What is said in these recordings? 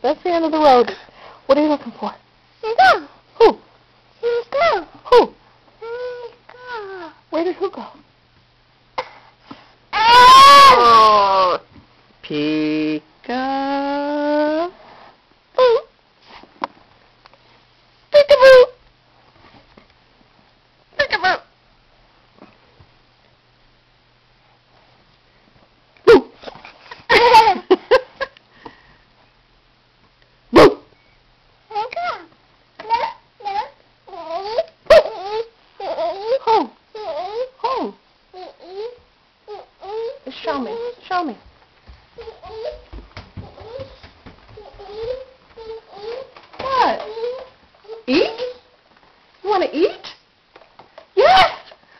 That's the end of the road. What are you looking for? Go. Who? Go. Who? Go. Where did who go? Ah! Oh, Pika. Boo. Peekaboo. Peekaboo. Boo. Boo. Who? Who? Show me. Show me. What? Eat? You want to eat? Yes!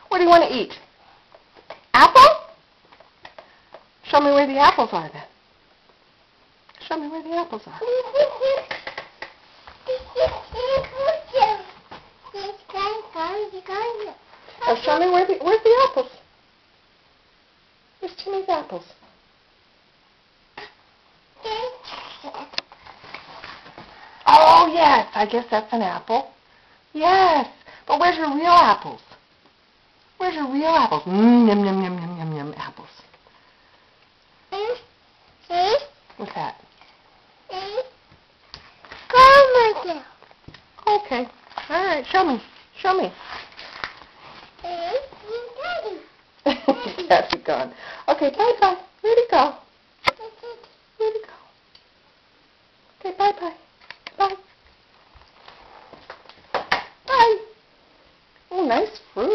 What do you want to eat? Apple? Show me where the apples are then. Show me where the apples are. Oh, show me where's the apples? Where's Timmy's apples? Oh, yes. I guess that's an apple. Yes. But where's your real apples? Where's your real apples? Yum, yum, yum, yum, yum, yum, apples. What's that? Okay. All right. Show me. Show me. Daddy gone. Okay, bye-bye. Where'd he go? Where'd he go? Okay, bye-bye. Bye. Bye. Oh, nice fruit.